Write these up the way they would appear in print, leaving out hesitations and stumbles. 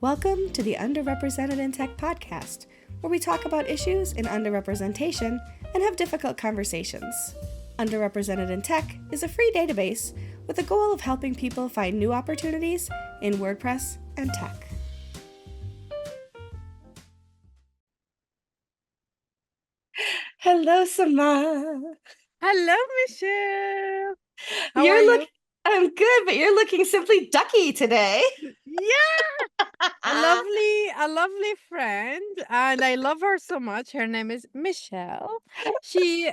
Welcome to the Underrepresented in Tech podcast, where we talk about issues in underrepresentation and have difficult conversations. Underrepresented in Tech is a free database with the goal of helping people find new opportunities in WordPress and tech. Hello, Samah. Hello, Michelle. How are you? I'm good, but you're looking simply ducky today. Yeah, a lovely friend, and I love her so much. Her name is Michelle. She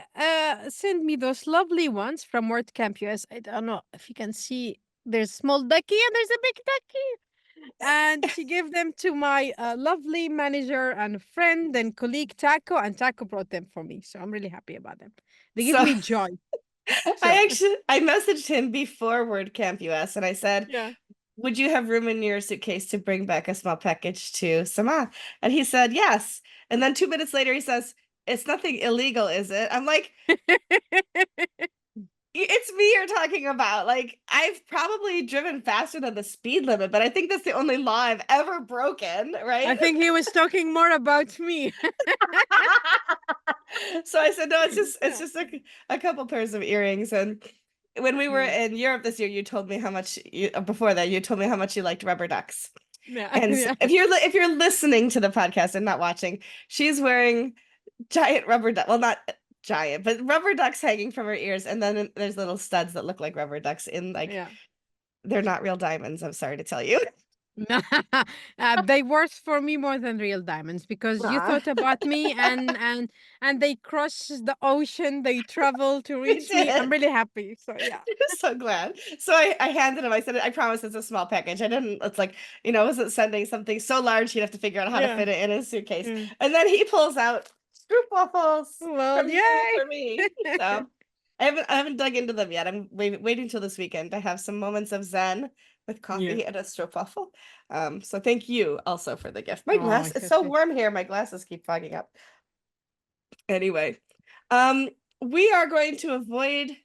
sent me those lovely ones from WordCamp US. I don't know if you can see. There's small ducky and there's a big ducky, and she gave them to my lovely manager and friend and colleague Taco, and Taco brought them for me. So I'm really happy about them. They give So me joy. So I messaged him before WordCamp US and I said, yeah. would you have room in your suitcase to bring back a small package to Samah? And he said, yes. And then 2 minutes later, he says, it's nothing illegal, is it? I'm like, it's me you're talking about. Like, I've probably driven faster than the speed limit, but I think that's the only law I've ever broken, right? I think he was talking more about me. So I said, no, it's Yeah. just a couple pairs of earrings. And when we were Yeah. in Europe this year, you told me how much before that, you told me how much you liked rubber ducks. Yeah. And so Yeah. if you're listening to the podcast and not watching, she's wearing giant rubber duck. Well, not giant, but rubber ducks hanging from her ears, and then there's little studs that look like rubber ducks in like Yeah. they're not real diamonds. I'm sorry to tell you. They worth for me more than real diamonds because you Aw, thought about me and they cross the ocean, they travel to we reach me. I'm did. really happy. So yeah. So glad. So I handed him. I said, I promise it's a small package. I didn't. It's like I wasn't sending something so large he'd have to figure out how to Yeah. fit it in his suitcase. Yeah. And then he pulls out stroop waffles Well, from you yay. for me. So I haven't dug into them yet. I'm waiting till this weekend to have some moments of zen with Yeah. coffee and a stroopwafel. So thank you also for the gift. My Oh, glass it's is so okay. warm here. My glasses keep fogging up. Anyway, um, we are going to avoid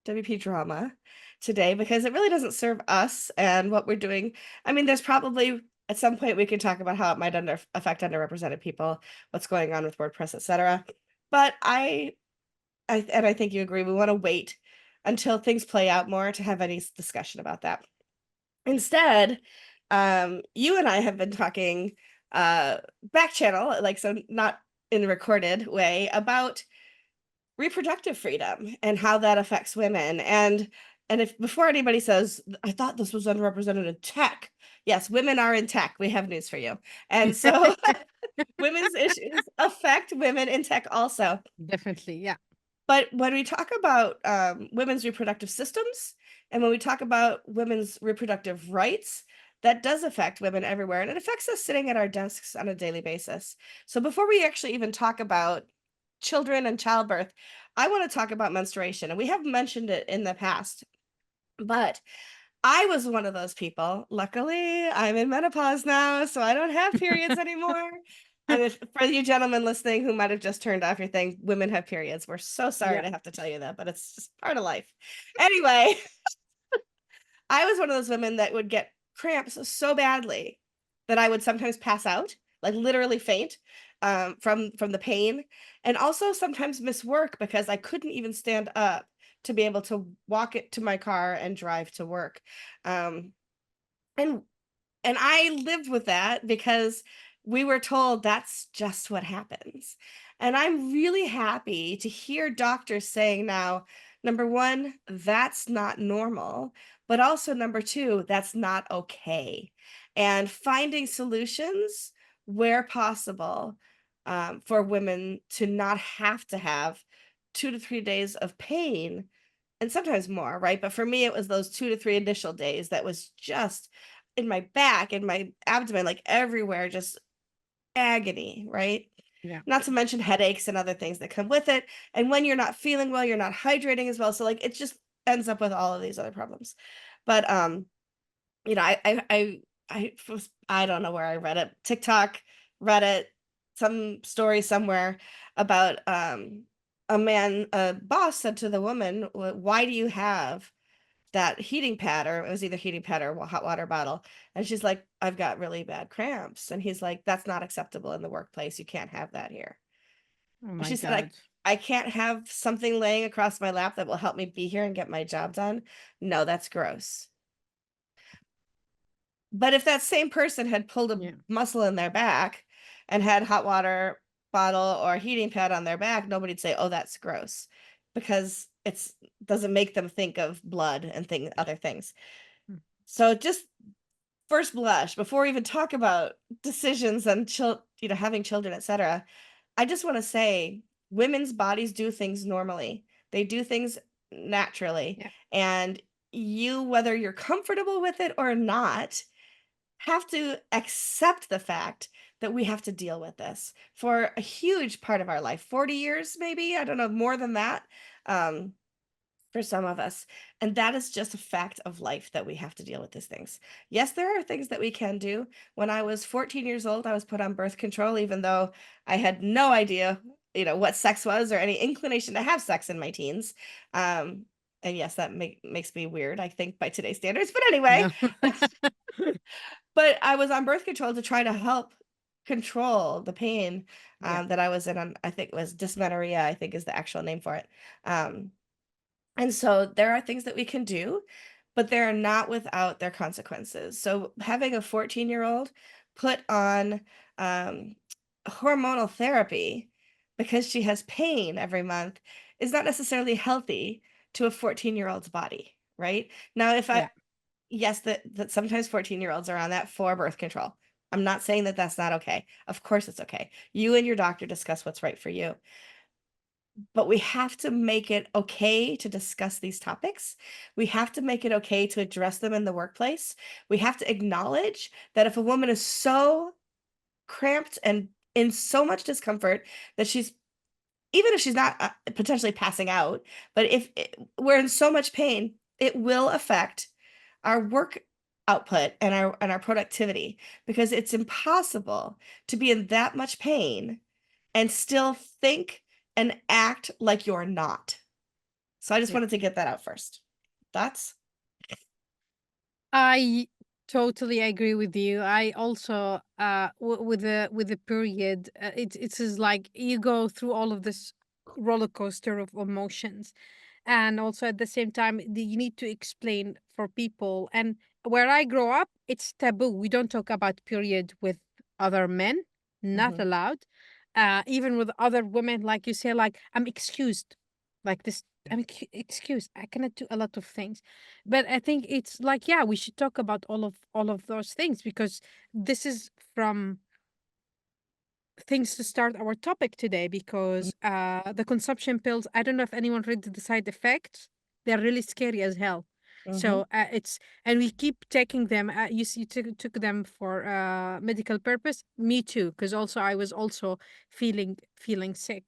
WP drama today because it really doesn't serve us and what we're doing. I mean, there's probably at some point we can talk about how it might affect underrepresented people, what's going on with WordPress, etc. But I think you agree, we want to wait until things play out more to have any discussion about that. Instead, you and I have been talking back channel, like so not in a recorded way, about reproductive freedom and how that affects women. And if before anybody says, I thought this was underrepresented in tech, yes, women are in tech. We have news for you. And so women's issues affect women in tech also. Definitely. Yeah. But when we talk about women's reproductive systems and when we talk about women's reproductive rights, that does affect women everywhere and it affects us sitting at our desks on a daily basis. So before we actually even talk about children and childbirth, I want to talk about menstruation. And we have mentioned it in the past, but I was one of those people. Luckily, I'm in menopause now, so I don't have periods anymore. And if for you gentlemen listening who might have just turned off your thing, women have periods. We're so sorry Yeah. to have to tell you that, but it's just part of life. Anyway, I was one of those women that would get cramps so badly that I would sometimes pass out, like literally faint from the pain, and also sometimes miss work because I couldn't even stand up to be able to walk it to my car and drive to work. Um, and and I lived with that because we were told that's just what happens. And I'm really happy to hear doctors saying now, number one, that's not normal, but also number two, that's not okay. And finding solutions where possible for women to not have to have 2 to 3 days of pain and sometimes more, right? But for me, it was those 2 to 3 initial days that was just in my back, in my abdomen, like everywhere, just agony, right? Yeah. Not to mention headaches and other things that come with it. And when you're not feeling well, you're not hydrating as well. So like it just ends up with all of these other problems. But I don't know where I read it. TikTok, Reddit, some story somewhere about a boss said to the woman, why do you have that heating pad, or it was either heating pad or hot water bottle. And she's like, I've got really bad cramps. And he's like, that's not acceptable in the workplace. You can't have that here. Oh And my she said, God. I can't have something laying across my lap that will help me be here and get my job done. No, that's gross. But if that same person had pulled a Yeah. muscle in their back and had hot water bottle or heating pad on their back, nobody'd say, "Oh, that's gross," because it's doesn't make them think of blood and other things. Mm. So just first blush, before we even talk about decisions and having children, etc., I just want to say women's bodies do things normally. They do things naturally, Yeah. and you, whether you're comfortable with it or not, have to accept the fact that we have to deal with this for a huge part of our life, 40 years maybe, I don't know, more than that, um, for some of us, and that is just a fact of life that we have to deal with these things. Yes, there are things that we can do. When I was 14 years old, I was put on birth control even though I had no idea, what sex was or any inclination to have sex in my teens, and yes, that makes me weird, I think, by today's standards, but anyway. Yeah. But I was on birth control to try to help control the pain, Yeah. that I was in on, I think it was dysmenorrhea, I think is the actual name for it. And so there are things that we can do, but they're not without their consequences. So having a 14-year-old put on, um, hormonal therapy because she has pain every month is not necessarily healthy to a 14-year-old's body, right? Now, if I Yeah. yes, that sometimes 14-year-olds are on that for birth control. I'm not saying that that's not okay. Of course it's okay. You and your doctor discuss what's right for you. But we have to make it okay to discuss these topics. We have to make it okay to address them in the workplace. We have to acknowledge that if a woman is so cramped and in so much discomfort that she's, even if she's not, potentially passing out, but if we're in so much pain, it will affect our work output and our productivity, because it's impossible to be in that much pain and still think and act like you're not. So I just Yeah. wanted to get that out first. Thoughts? I totally agree with you. I also with the period, it's just like you go through all of this roller coaster of emotions, and also at the same time you need to explain for people. And where I grow up, it's taboo. We don't talk about period with other men, not Mhm. allowed. Even with other women, like you say, like I'm excused, like this. Excused. I cannot do a lot of things, but I think it's like, yeah, we should talk about all of those things, because this is from things to start our topic today, because the consumption pills, I don't know if anyone read the side effects. They're really scary as hell. Mhm. So it's, and we keep taking them. You see, took them for medical purpose. Me too, because also I was also feeling sick.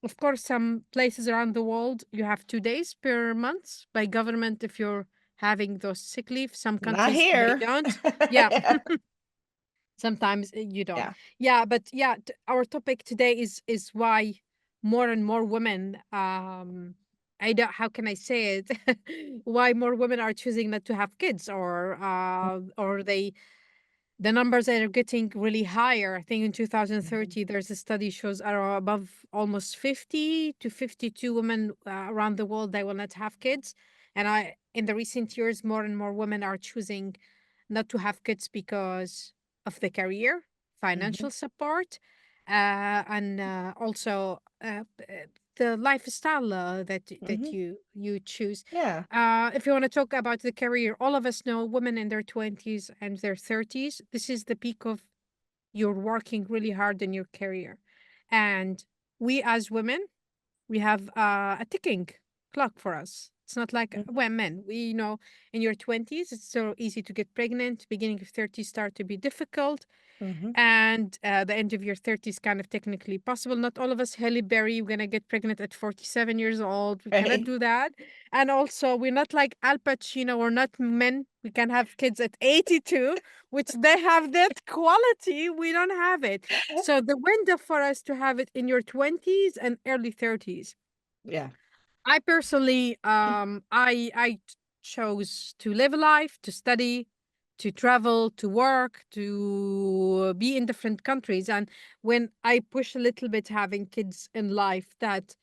Of course, some places around the world you have 2 days per month by government if you're having those sick leave. Some Not countries they here. don't. Yeah. Yeah. Sometimes you don't. Yeah. Yeah, but yeah, our topic today is why more and more women, I don't, how can I say it, why more women are choosing not to have kids, or they, the numbers are getting really higher. I think in Mhm. 2030 there's a study shows are above almost 50 to 52 women around the world they will not have kids. And I, in the recent years, more and more women are choosing not to have kids because of the career, Mhm. financial support, and also the lifestyle that Mhm. you choose. Yeah. If you want to talk about the career, all of us know women in their 20s and their 30s. This is the peak of you're working really hard in your career. And we as women, we have a ticking clock for us. It's not like Mhm. well, men. We know in your 20s, it's so easy to get pregnant. Beginning of 30s start to be difficult, Mhm. and the end of your 30s kind of technically possible. Not all of us Halle Berry, we're gonna get pregnant at 47 years old. We cannot Right. do that. And also we're not like Al Pacino, we're not men, we can have kids at 82, which they have that quality, we don't have it. So the window for us to have it in your 20s and early 30s. Yeah. I personally, I chose to live a life, to study, to travel, to work, to be in different countries. And when I push a little bit having kids in life, that's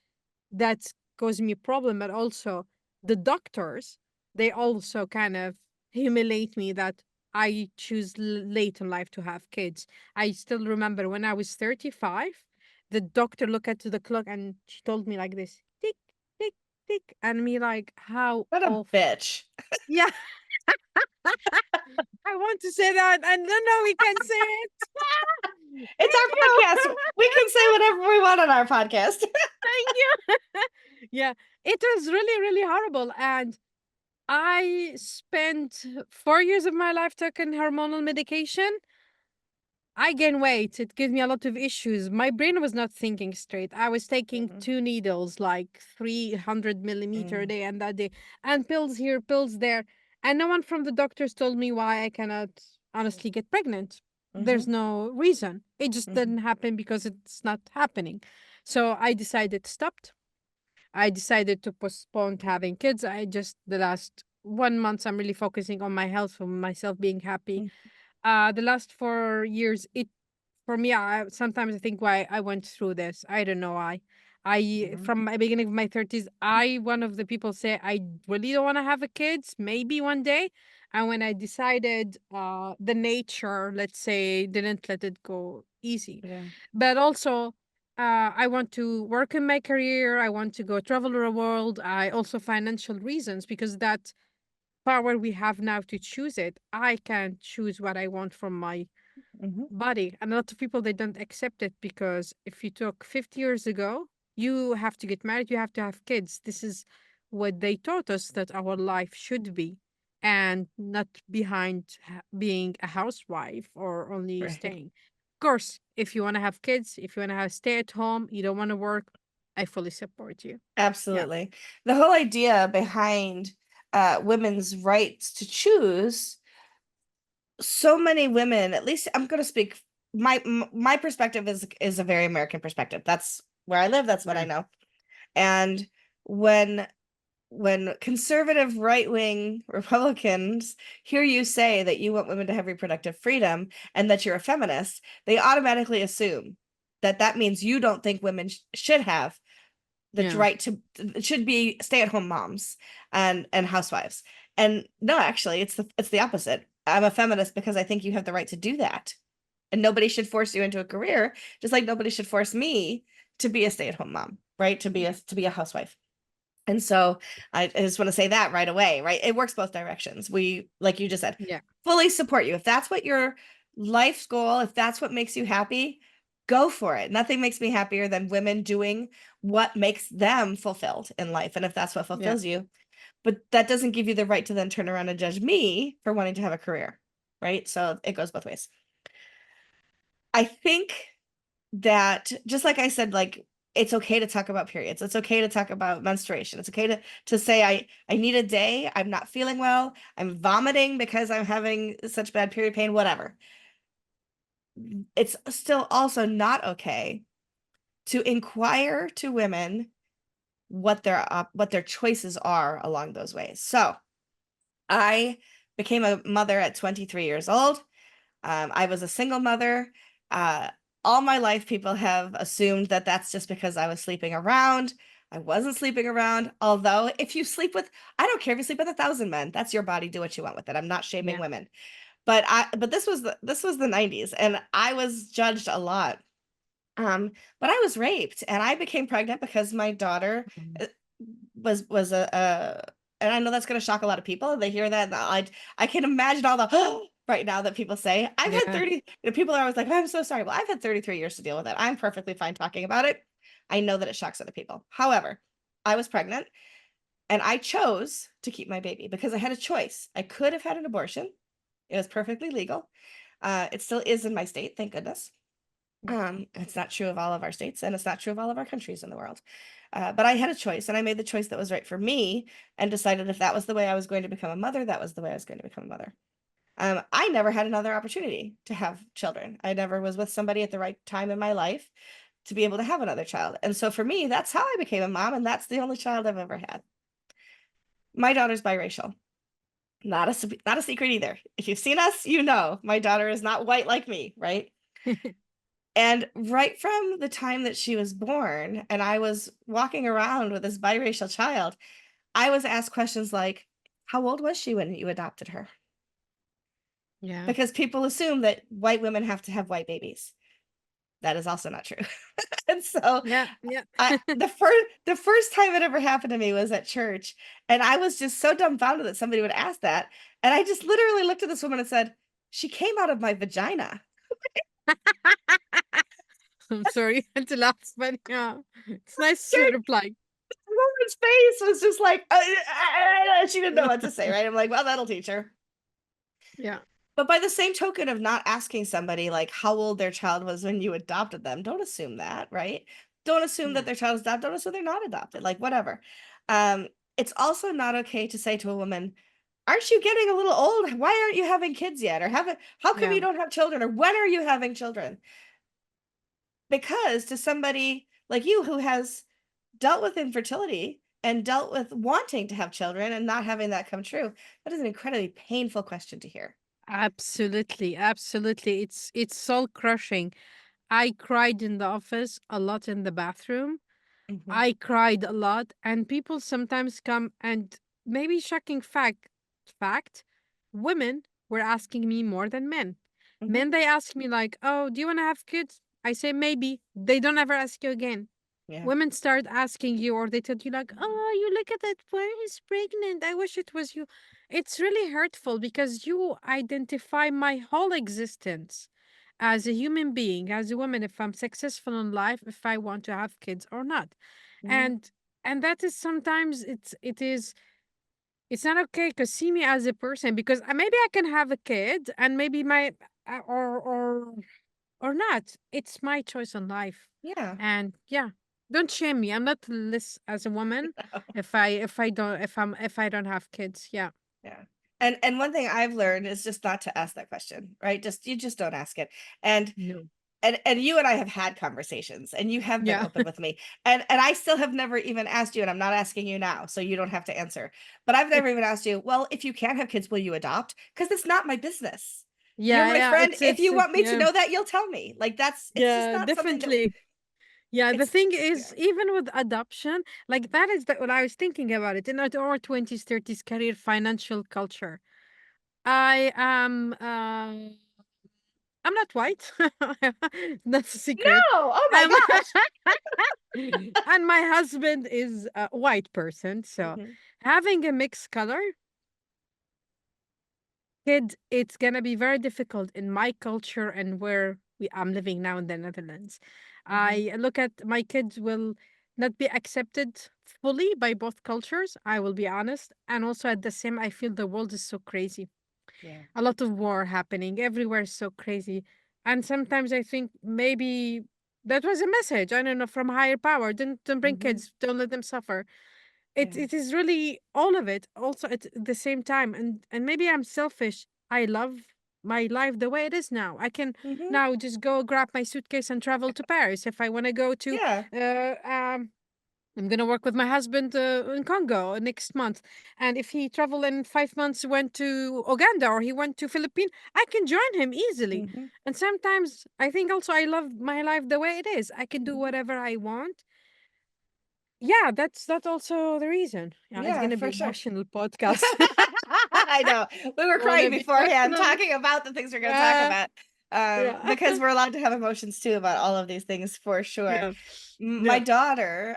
caused me a problem. But also the doctors, they also kind of humiliate me that I choose late in life to have kids. I still remember when I was 35, the doctor looked at the clock and she told me like this, tick, tick, tick. And me like, how What a awful. bitch. Yeah, I want to say that. And no, we can say it. It's Thank you. our podcast. We can say whatever we want on our podcast. Thank you. Yeah, it was really, really horrible. And I spent 4 years of my life taking hormonal medication. I gained weight. It gave me a lot of issues. My brain was not thinking straight. I was taking Mhm, 2 needles, like 300 millimeter a mm, day and that day, and pills here, pills there. And no one from the doctors told me why I cannot honestly get pregnant. There's mhm, no reason. It just mhm, didn't happen because it's not happening. So I decided stopped. I decided to postpone having kids. I just the last 1 month I'm really focusing on my health, for myself being happy. mm, The last 4 years, it for me, I sometimes I think why I went through this. I don't know why. I mhm, from my beginning of my 30s, I one of the people say I really don't want to have a kids, maybe one day. And when I decided, the nature, let's say, didn't let it go easy. yeah, But also, I want to work in my career. I want to go travel the world. I also financial reasons because that power we have now to choose it. I can choose what I want from my mhm, body. And a lot of people they don't accept it because if you took 50 years ago, you have to get married, you have to have kids. This is what they taught us that our life should be, and not behind being a housewife or only right. staying. Of course, if you want to have kids, if you want to have stay at home, you don't want to work, I fully support you. Yeah. Absolutely. The whole idea behind women's rights to choose, so many women, at least I'm going to speak, my perspective is a very American perspective. That's where I live, that's what I Yeah. know. And when conservative right-wing Republicans hear you say that you want women to have reproductive freedom and that you're a feminist, they automatically assume that that means you don't think women should have the Yeah. right to, it should be stay-at-home moms and housewives. And no, actually, it's the opposite. I'm a feminist because I think you have the right to do that. And nobody should force you into a career, just like nobody should force me to be a stay-at-home mom, right? To be a housewife. And so I just want to say that right away, right? It works both directions. We, like you just said, Yeah. fully support you. If that's what your life's goal, if that's what makes you happy, go for it. Nothing makes me happier than women doing what makes them fulfilled in life. And if that's what Yeah. fulfills you, but that doesn't give you the right to then turn around and judge me for wanting to have a career, right? So it goes both ways. I think that just like I said, like it's okay to talk about periods. It's okay to talk about menstruation. It's okay to say I need a day. I'm not feeling well. I'm vomiting because I'm having such bad period pain, whatever. It's still also not okay to inquire to women what their choices are along those ways. So, I became a mother at 23 years old. I was a single mother. Uh, all my life, people have assumed that that's just because I was sleeping around. I wasn't sleeping around. Although, if you sleep with, I don't care if you sleep with 1,000 men. That's your body. Do what you want with it. I'm not shaming Yeah. women. But this was the 90s, and I was judged a lot. But I was raped, and I became pregnant because my daughter Mhm. uh, was a and I know that's going to shock a lot of people. They hear that, and I can imagine all the right now that people say. I've had Yeah. 30, people are always like, I'm so sorry. Well, I've had 33 years to deal with it. I'm perfectly fine talking about it. I know that it shocks other people. However, I was pregnant and I chose to keep my baby because I had a choice. I could have had an abortion. It was perfectly legal. It still is in my state, thank goodness. It's not true of all of our states, and it's not true of all of our countries in the world. But I had a choice, and I made the choice that was right for me, and decided if that was the way I was going to become a mother, that was the way I was going to become a mother. I never had another opportunity to have children. I never was with somebody at the right time in my life to be able to have another child. And so for me, that's how I became a mom, and that's the only child I've ever had. My daughter's biracial. Not a secret either. If you've seen us, you know my daughter is not white like me, right? And right from the time that she was born, and I was walking around with this biracial child, I was asked questions like, "How old was she when you adopted her?" Yeah. Because people assume that white women have to have white babies. That is also not true. And so Yeah. Yeah. I the first time it ever happened to me was at church, and I was just so dumbfounded that somebody would ask that, and I just literally looked at this woman and said, "She came out of my vagina." I'm sorry to laugh, but yeah, it's nice to Okay, reply. the woman's face was just like, she didn't know what to say, right? I'm like, "Well, that'll teach her." Yeah. But by the same token of not asking somebody, like, how old their child was when you adopted them, don't assume that, right? Don't assume that Yeah. their child is adopted, don't assume they're not adopted, like, whatever. Um, it's also not okay to say to a woman, "Aren't you getting a little old? Why aren't you having kids yet?" Or haven't "How come Yeah. you don't have children?" Or "When are you having children?" Because to somebody like you who has dealt with infertility and dealt with wanting to have children and not having that come true, that is an incredibly painful question to hear. Absolutely. Absolutely. It's soul crushing. I cried in the office, a lot in the bathroom. Mhm, I cried a lot, and people sometimes come and maybe shocking fact, women were asking me more than men. mhm, Men they ask me like, "Oh, do you want to have kids?" I say maybe. They don't ever ask you again. yeah. Women start asking you, or they tell you like, "Oh, you look at that boy, he's pregnant. I wish it was you." It's really hurtful because you identify my whole existence as a human being, as a woman, if I'm successful in life, if I want to have kids or not. Mhm, And that is sometimes it's not okay to see me as a person because maybe I can have a kid and maybe my or not. It's my choice in life. yeah. And yeah, don't shame me. I'm not less as a woman if I don't have kids. Yeah. Yeah. And one thing I've learned is just not to ask that question, right? Just you just don't ask it. And No. and you and I have had conversations and you have been Yeah. open with me. And I still have never even asked you, and I'm not asking you now, so you don't have to answer. But I've never even asked you, well, if you can't have kids, will you adopt? Because it's not my business. You're Yeah, my yeah. friend. If you want me to Yeah. know that, you'll tell me. Like that's it's just Yeah, not something that definitely. Yeah, the it's thing yeah. is, even with adoption, like that is what I was thinking about it in our 20s, 30s career financial culture. I am I'm not white. That's a secret. No, oh my Um, gosh. and my husband is a white person, so Mhm, having a mixed color kid, it's gonna be very difficult in my culture and where I'm living now in the Netherlands. mhm, I look at my kids will not be accepted fully by both cultures. I will be honest, and also at the same, I feel the world is so crazy. yeah. A lot of war happening everywhere, is so crazy, and sometimes I think maybe that was a message. I don't know from higher power. Don't bring Mhm, kids. Don't let them suffer. It yeah. it is really all of it, also at the same time, and maybe I'm selfish. I love my life the way it is now. I can Mhm, now just go grab my suitcase and travel to Paris if I want to go to. yeah. Uh, um, I'm gonna work with my husband in Congo next month, and if he travel in 5 months, went to Uganda or he went to Philippines, I can join him easily. Mhm, And sometimes I think also I love my life the way it is. I can do mhm. whatever I want. Yeah, that's also the reason. Yeah, it's Yeah, gonna be for sure. emotional podcast. I know. We were crying Wanna be beforehand emotional? talking about the things we're going to talk Uh, about, yeah, because we're allowed to have emotions too about all of these things for sure. yeah, My yeah, daughter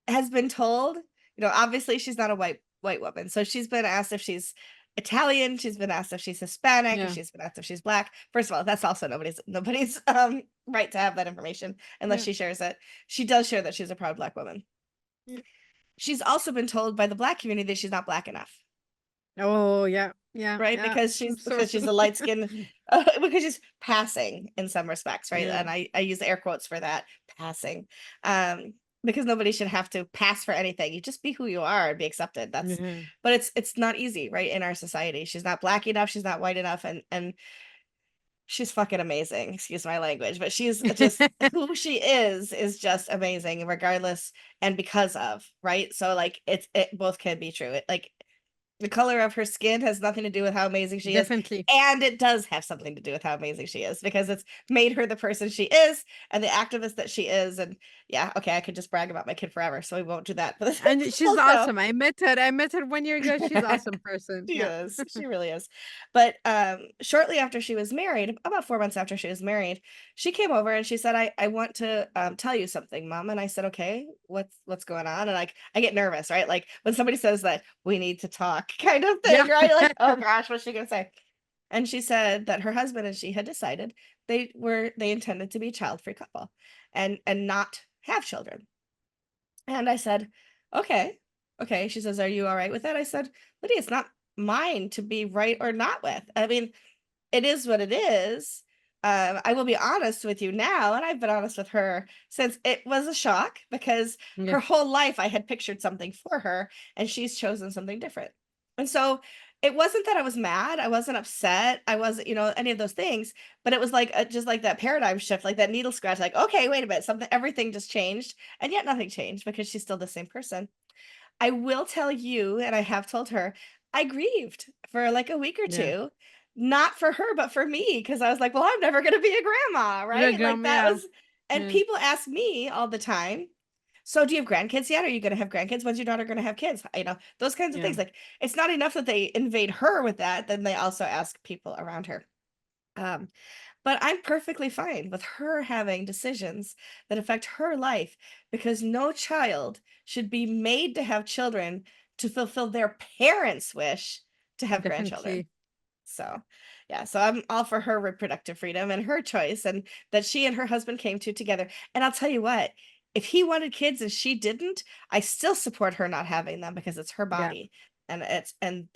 has been told, obviously she's not a white woman, so she's been asked if she's Italian, she's been asked if she's Hispanic, yeah, she's been asked if she's black. First of all, that's also nobody's right to have that information unless yeah, she shares it. She does share that she's a proud black woman. yeah. She's also been told by the black community that she's not black enough. Oh, yeah, yeah, Right? yeah. Because I'm she's so because she's sorry. a light skin, because she's passing in some respects, right? Yeah, And I use air quotes for that, passing. Um, because nobody should have to pass for anything. You just be who you are and be accepted. yeah, But it's not easy, right? In our society. She's not black enough, she's not white enough, and she's fucking amazing. Excuse my language, but she's just who she is just amazing, regardless and because of, right? So like it both can be true. Like The color of her skin has nothing to do with how amazing she is, Definitely. and it does have something to do with how amazing she is because it's made her the person she is and the activist that she is. And yeah, okay, I could just brag about my kid forever, so we won't do that. But And she's also, awesome. I met her 1 year ago. She's awesome person. she Yeah. is. She really is. But shortly after she was married, about 4 months after she was married, she came over and she said, I want to tell you something, Mom. And I said, okay, what's going on? And like I get nervous, right? Like when somebody says that we need to talk kind of Yeah. thing, right? Like, oh gosh, what's she gonna say? And she said that her husband and she had decided they intended to be a child-free couple and not have children. And I said, "Okay. Okay." She says, "Are you all right with that?" I said, "Lydia, it's not mine to be right or not with. I mean, it is what it is. I will be honest with you now, and I've been honest with her since it was a shock because Yeah. her whole life I had pictured something for her, and she's chosen something different. And so it wasn't that I was mad, I wasn't upset, I wasn't, any of those things, but it was like just like that paradigm shift, like that needle scratch, like, okay, wait a minute, something, everything just changed, and yet nothing changed because she's still the same person. I will tell you, and I have told her, I grieved for like a week or Yeah. two, not for her, but for me, because I was like, well, I'm never going to be a grandma, Yeah. right? Like that Yeah. was, and Yeah. people ask me all the time, so do you have grandkids yet? Are you going to have grandkids? When's your daughter going to have kids? Those kinds of Yeah. things. Like it's not enough that they invade her with that, then they also ask people around her. Um, but I'm perfectly fine with her having decisions that affect her life because no child should be made to have children to fulfill their parents' wish to have grandchildren. Definitely. So, yeah, so I'm all for her reproductive freedom and her choice and that she and her husband came to together. And I'll tell you what, if he wanted kids and she didn't, I still support her not having them because it's her Yeah. body and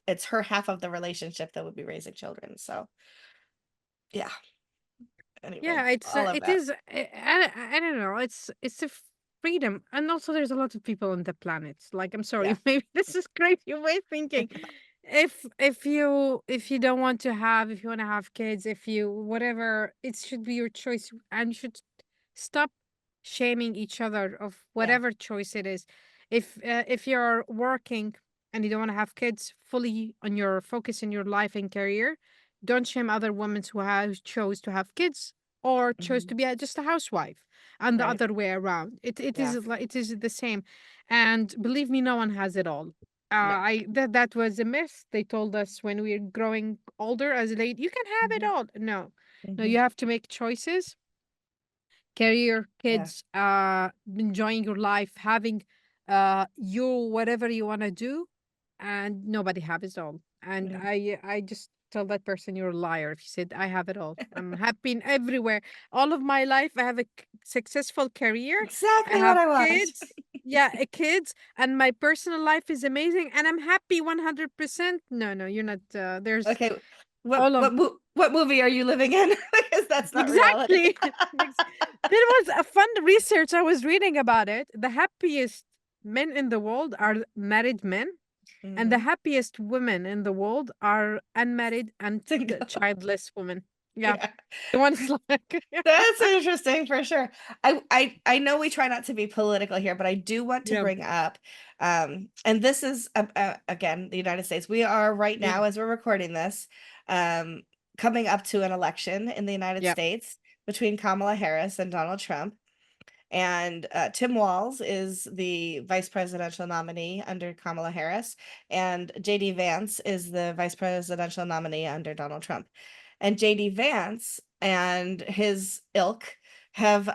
it's her half of the relationship that would be raising children. So, yeah, anyway, Yeah, it's all of it that. is I don't know. It's a freedom, and also there's a lot of people on the planet. Like, I'm sorry, Yeah. maybe this is crazy way of thinking. If you don't want to have, if you want to have kids, if you whatever, it should be your choice, and you should stop shaming each other of Yeah. whatever choice it is. If you're working and you don't want to have kids, fully on your focus in your life and career, don't shame other women who have chose to have kids or chose Mhm. to be just a housewife, and the Right. other way around. It Yeah. is like it is the same, and believe me, no one has it all. No. I that was a myth they told us when we were growing older as a lady. You can have it Mhm. all. No, no, Mhm. you have to make choices, career, Yeah. kids, enjoying your life, having you whatever you want to do, and nobody have it all. And Yeah. I just tell that person you're a liar if you said I have it all. I'm happy in everywhere. All of my life, I have a successful career. I Exactly what have I want. kids. Yeah, kids, and my personal life is amazing, and I'm happy 100%. No, no, you're not. There's Okay. all of What movie are you living in? Because that's not reality. exactly. There was a fun research I was reading about it. The happiest men in the world are married men, and the Mhm. happiest women in the world are unmarried and Single. childless women. Yeah. Yeah. The one is like, That's interesting for sure. I know we try not to be political here, but I do want to yeah, bring up, and this is again the United States. We are right yeah, now as we're recording this, um, coming up to an election in the United yeah. States between Kamala Harris and Donald Trump. And Tim Walz is the vice presidential nominee under Kamala Harris, and JD Vance is the vice presidential nominee under Donald Trump. And JD Vance and his ilk have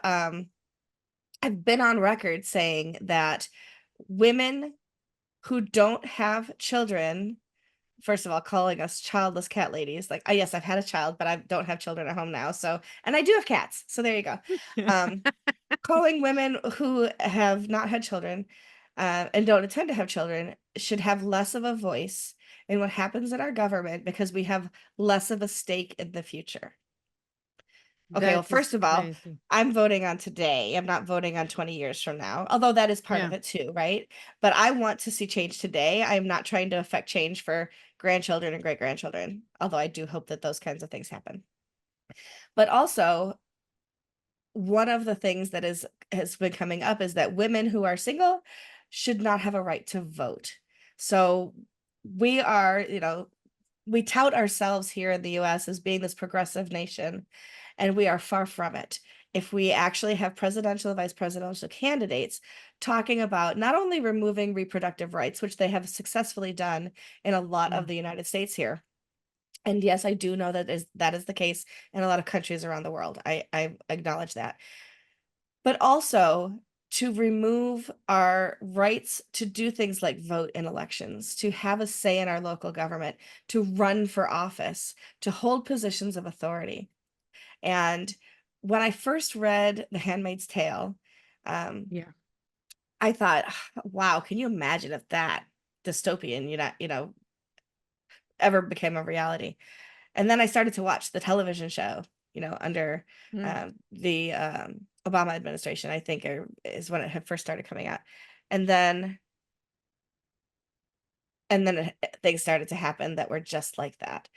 been on record saying that women who don't have children, first of all, calling us childless cat ladies, like, yes, I've had a child, but I don't have children at home now. So, and I do have cats. So there you go. Um, Calling women who have not had children and don't intend to have children should have less of a voice in what happens in our government because we have less of a stake in the future. Okay, well, That first is of all, crazy. I'm voting on today. I'm not voting on 20 years from now, although that is part of Yeah, it too, right? But I want to see change today. I'm not trying to affect change for grandchildren and great grandchildren, although I do hope that those kinds of things happen. But also, one of the things that has been coming up is that women who are single should not have a right to vote. So we are, we tout ourselves here in the US as being this progressive nation, and we are far from it. If we actually have presidential and vice presidential candidates talking about not only removing reproductive rights, which they have successfully done in a lot Yeah. of the United States here. And yes, I do know that is the case in a lot of countries around the world. I acknowledge that. But also to remove our rights to do things like vote in elections, to have a say in our local government, to run for office, to hold positions of authority. And when I first read The Handmaid's Tale, um, Yeah. I thought, wow, can you imagine if that dystopian, ever became a reality? And then I started to watch the television show, under Mm. the Obama administration, I think is when it had first started coming out. And then things started to happen that were just like that.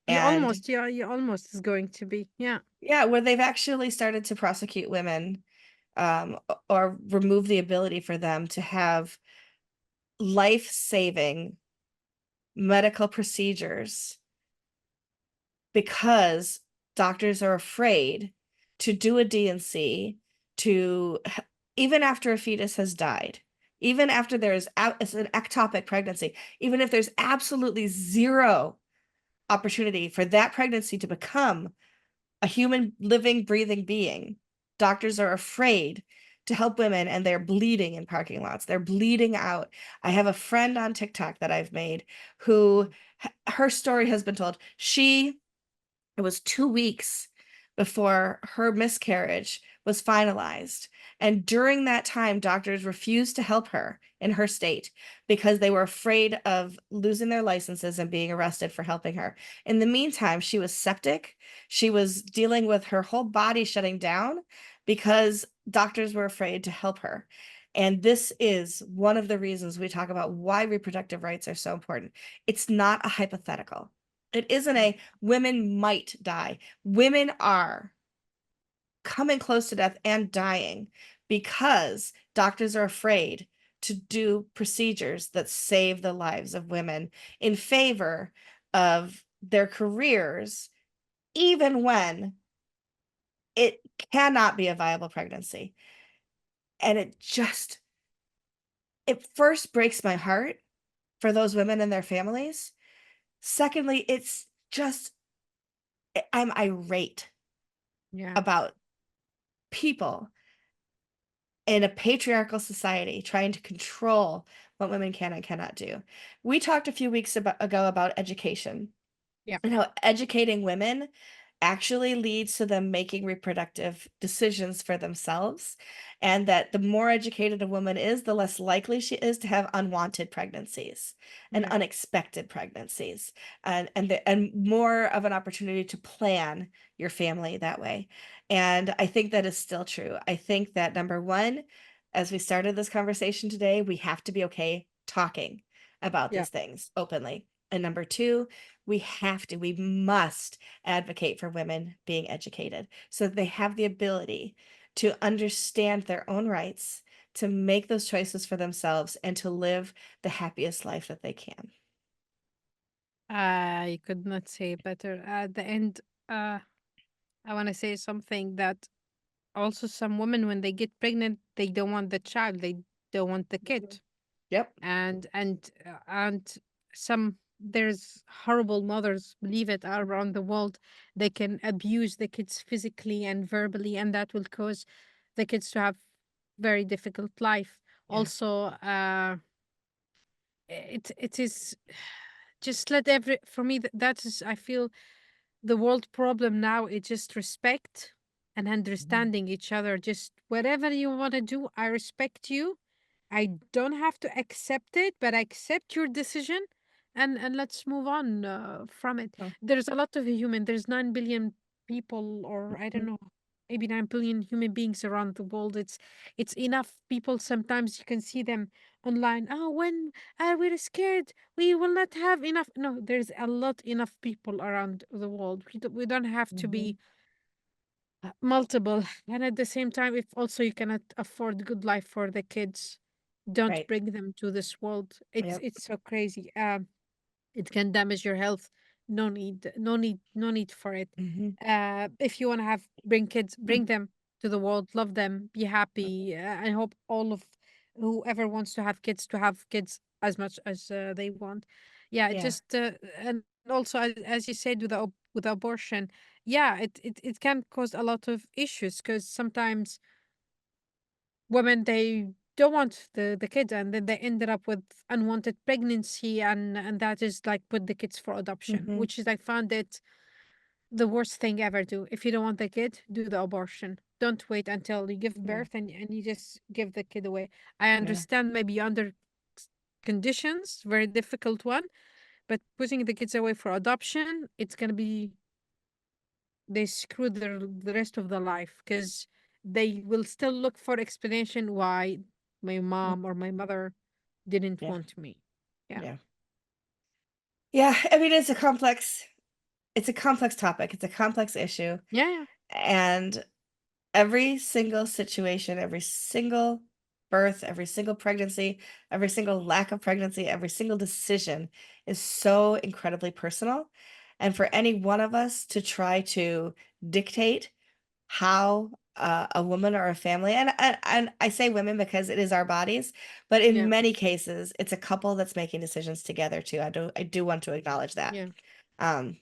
And You almost is going to be. Yeah. yeah, where they've actually started to prosecute women, or remove the ability for them to have life-saving medical procedures because doctors are afraid to do a D&C to even after a fetus has died, even after it's an ectopic pregnancy, even if there's absolutely zero opportunity for that pregnancy to become a human living breathing being, doctors are afraid to help women, and they're bleeding in parking lots. They're bleeding out. I have a friend on TikTok that I've made who her story has been told. It was 2 weeks before her miscarriage was finalized. And during that time, doctors refused to help her in her state because they were afraid of losing their licenses and being arrested for helping her. In the meantime, she was septic. She was dealing with her whole body shutting down because doctors were afraid to help her. And this is one of the reasons we talk about why reproductive rights are so important. It's not a hypothetical. It isn't Yeah. a women might die. Women are coming close to death and dying because doctors are afraid to do procedures that save the lives of women in favor of their careers, even when it cannot be a viable pregnancy. And it first breaks my heart for those women and their families. Secondly, I'm irate Yeah. about people in a patriarchal society trying to control what women can and cannot do. We talked a few weeks ago about education Yeah. and how educating women actually leads to them making reproductive decisions for themselves, and that the more educated a woman is, the less likely she is to have unwanted pregnancies and Yeah. unexpected pregnancies, and more of an opportunity to plan your family that way. And I think that is still true. I think that number one, as we started this conversation today, we have to be okay talking about Yeah. these things openly. And number two, we must advocate for women being educated so that they have the ability to understand their own rights, to make those choices for themselves, and to live the happiest life that they can. I could not say better. At the end, I want to say something that also some women, when they get pregnant, they don't want the child. They don't want the Mhm. kid. Yep. And some there's horrible mothers, believe it, around the world. They can abuse the kids physically and verbally, and that will cause the kids to have very difficult life. Yeah. Also, it is just let every for me that is, I feel, the world problem now is just respect and Mhm. understanding each other. Just whatever you want to do, I respect you. I don't have to accept it, but I accept your decision, and let's move on from it. Oh. There's a lot of human. There's 9 billion people, or I don't Mhm. know, maybe 9 billion human beings around the world. It's enough people. Sometimes you can see them online. Oh, when we're scared, we will not have enough. No, there's a lot enough people around the world. We don't have to Mhm. be multiple. And at the same time, if also you cannot afford good life for the kids, don't Right. bring them to this world. It's Yep. it's so crazy. It can damage your health. No need, no need, no need for it. Mhm. If you want to have bring kids, bring them to the world, love them, be happy. I hope all of whoever wants to have kids as much as they want. Yeah, it Yeah. just and also as you said with with abortion, yeah, it can cause a lot of issues because sometimes women they don't want the kid and then they ended up with unwanted pregnancy and that is like put the kids for adoption, Mhm. which is I found it the worst thing ever. Do if you don't want the kid, do the abortion. Don't wait until you give Yeah. birth and you just give the kid away. I Yeah. understand maybe under conditions, very difficult one, but putting the kids away for adoption, it's gonna be they screw the rest of their life because they will still look for explanation why my Mm. mom or my mother didn't Yeah. want me. Yeah. Yeah. Yeah, I mean, it's a complex topic, it's a complex issue, Yeah, yeah, and every single situation, every single birth, every single pregnancy, every single lack of pregnancy, every single decision is so incredibly personal, and for any one of us to try to dictate how a woman or a family, and I say women because it is our bodies, but in yeah, many cases, it's a couple that's making decisions together too. I do want to acknowledge that. yeah, Um,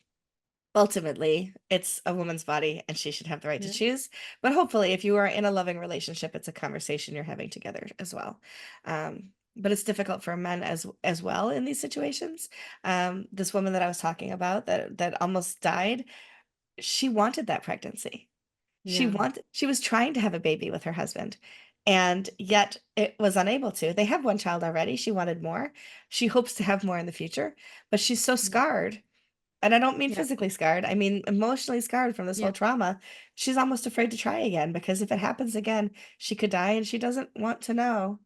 Ultimately, it's a woman's body and she should have the right to yeah, choose. But hopefully, if you are in a loving relationship, it's a conversation you're having together as well. But it's difficult for men as well in these situations. This woman that I was talking about that almost died, she wanted that pregnancy. yeah, She was trying to have a baby with her husband, and yet it was unable to. They have one child already. She wanted more. She hopes to have more in the future, but she's so yeah, scarred, and I don't mean yeah, physically scarred, I mean emotionally scarred from this whole yeah, trauma. She's almost afraid to try again because if it happens again, she could die, and she doesn't want to know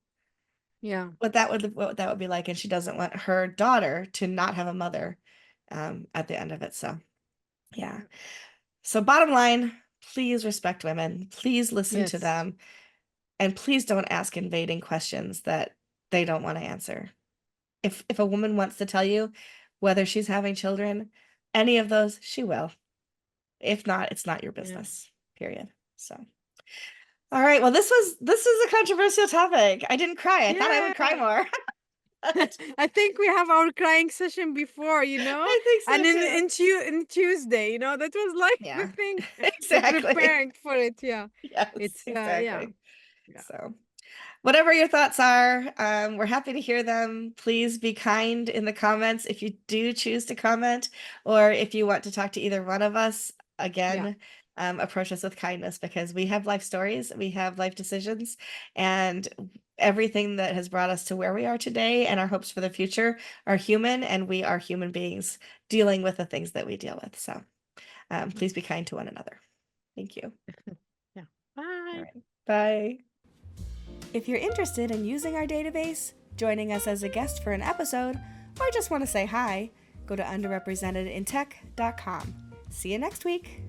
yeah, what that would be like, and she doesn't want her daughter to not have a mother at the end of it. So, yeah. yeah. So bottom line, please respect women. Please listen to Yes. them, and please don't ask invading questions that they don't want to answer. If a woman wants to tell you whether she's having children, any of those, she will. If not, it's not your Yeah. business. Period. So, all right. Well, this is a controversial topic. I didn't cry. I thought I would cry Yeah. more. But I think we have our crying session before, I think and so too. in Tuesday, that was like the Yeah. thing. We're Exactly. preparing for it. Yeah, Yes, it's yeah, exactly. yeah, So, whatever your thoughts are, we're happy to hear them. Please be kind in the comments if you do choose to comment, or if you want to talk to either one of us. yeah, Again, approach us with kindness because we have life stories, we have life decisions, and everything that has brought us to where we are today and our hopes for the future are human, and we are human beings dealing with the things that we deal with. So, yeah, please be kind to one another. Thank you. yeah. All Bye. right. Bye. If you're interested in using our database, joining us as a guest for an episode, or just want to say hi, go to underrepresentedintech.com. See you next week.